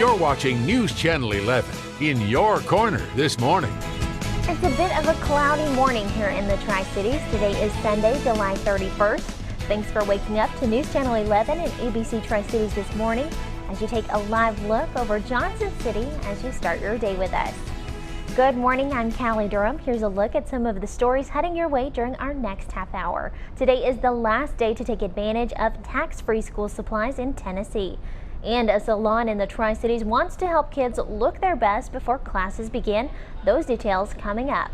You're watching News Channel 11 in your corner this morning. It's a bit of a cloudy morning here in the Tri-Cities. Today is Sunday, July 31st. Thanks for waking up to News Channel 11 and ABC Tri-Cities this morning as you take a live look over Johnson City as you start your day with us. Good morning, I'm Callie Durham. Here's a look at some of the stories heading your way during our next half hour. Today is the last day to take advantage of tax-free school supplies in Tennessee. And a salon in the Tri-Cities wants to help kids look their best before classes begin. Those details coming up.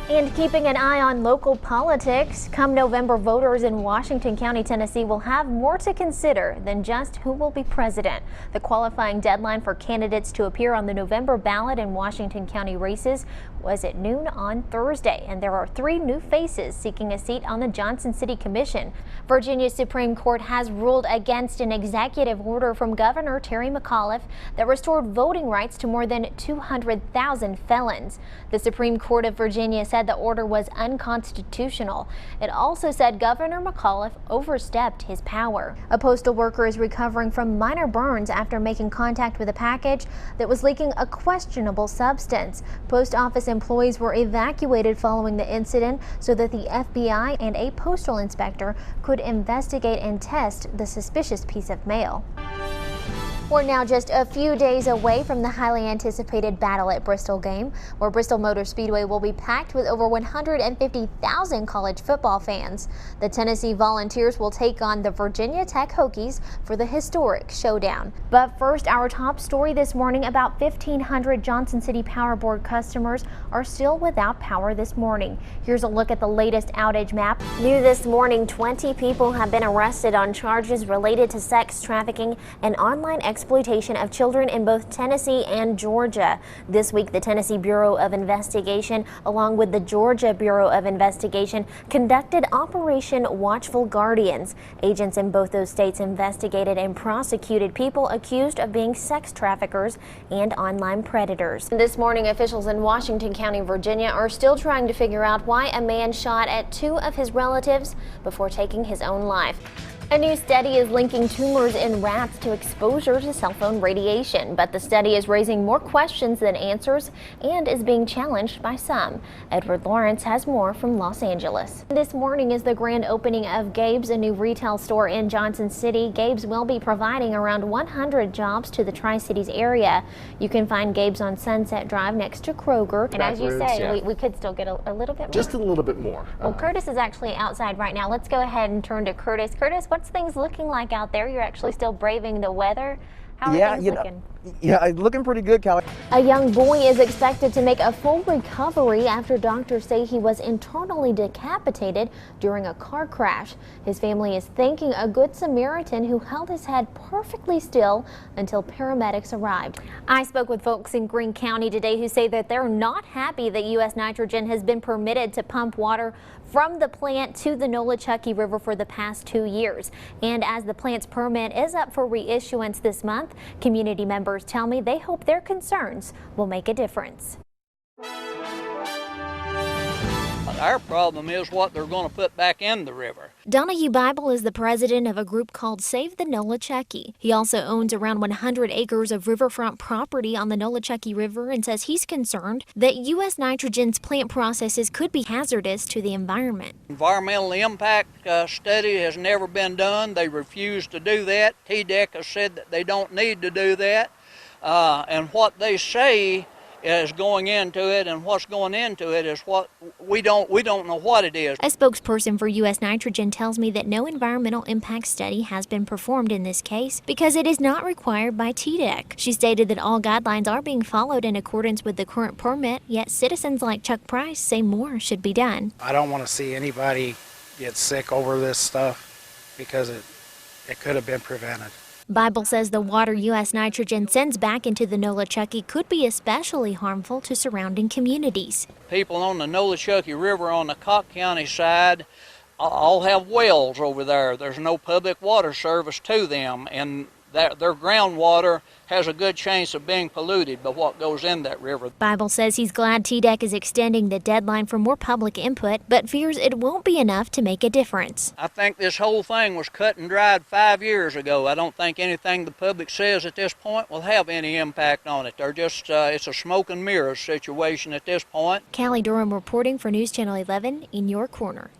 And keeping an eye on local politics, come November, voters in Washington County, Tennessee will have more to consider than just who will be president. The qualifying deadline for candidates to appear on the November ballot in Washington County races was at noon on Thursday, and there are 3 new faces seeking a seat on the Johnson City Commission. Virginia's Supreme Court has ruled against an executive order from Governor Terry McAuliffe that restored voting rights to more than 200,000 felons. The Supreme Court of Virginia said the order was unconstitutional. It also said Governor McAuliffe overstepped his power. A postal worker is recovering from minor burns after making contact with a package that was leaking a questionable substance. Post office employees were evacuated following the incident so that the FBI and a postal inspector could investigate and test the suspicious piece of mail. We're now just a few days away from the highly anticipated Battle at Bristol game, where Bristol Motor Speedway will be packed with over 150,000 college football fans. The Tennessee Volunteers will take on the Virginia Tech Hokies for the historic showdown. But first, our top story this morning: about 1,500 Johnson City Power Board customers are still without power this morning. Here's a look at the latest outage map. New this morning, 20 people have been arrested on charges related to sex trafficking and online exploitation of children in both Tennessee and Georgia. This week, the Tennessee Bureau of Investigation, along with the Georgia Bureau of Investigation, conducted Operation Watchful Guardians. Agents in both those states investigated and prosecuted people accused of being sex traffickers and online predators. This morning, officials in Washington County, Virginia, are still trying to figure out why a man shot at 2 of his relatives before taking his own life. A new study is linking tumors in rats to exposure to cell phone radiation, but the study is raising more questions than answers and is being challenged by some. Edward Lawrence has more from Los Angeles. This morning is the grand opening of Gabe's, a new retail store in Johnson City. Gabe's will be providing around 100 jobs to the Tri-Cities area. You can find Gabe's on Sunset Drive next to Kroger. And as you say, we could still get a little bit more. Just a little bit more. Well, Curtis is actually outside right now. Let's go ahead and turn to Curtis. Curtis, what's things looking like out there? You're actually still braving the weather. How are things looking? Yeah, looking pretty good, Callie. A young boy is expected to make a full recovery after doctors say he was internally decapitated during a car crash. His family is thanking a good Samaritan who held his head perfectly still until paramedics arrived. I spoke with folks in Greene County today who say that they're not happy that U.S. Nitrogen has been permitted to pump water from the plant to the Nolichucky River for the past 2 years. And as the plant's permit is up for reissuance this month, community members tell me they hope their concerns will make a difference. Our problem is what they're going to put back in the river. Donahue Bible is the president of a group called Save the Nolichucky. He also owns around 100 acres of riverfront property on the Nolichucky River and says he's concerned that U.S. Nitrogen's plant processes could be hazardous to the environment. Environmental impact study has never been done. They refuse to do that. TDEC has said that they don't need to do that. And what they say is going into it, and what's going into it is what we don't know what it is. A spokesperson for U.S. Nitrogen tells me that no environmental impact study has been performed in this case because it is not required by TDEC. She stated that all guidelines are being followed in accordance with the current permit, yet citizens like Chuck Price say more should be done. I don't want to see anybody get sick over this stuff because it could have been prevented. Bible says the water U.S. Nitrogen sends back into the Nolichucky could be especially harmful to surrounding communities. People on the Nolichucky River on the Cocke County side all have wells over there. There's no public water service to them, and their groundwater has a good chance of being polluted by what goes in that river. Bible says he's glad TDEC is extending the deadline for more public input, but fears it won't be enough to make a difference. I think this whole thing was cut and dried 5 years ago. I don't think anything the public says at this point will have any impact on it. They're just, it's a smoke and mirrors situation at this point. Callie Durham reporting for News Channel 11 in your corner.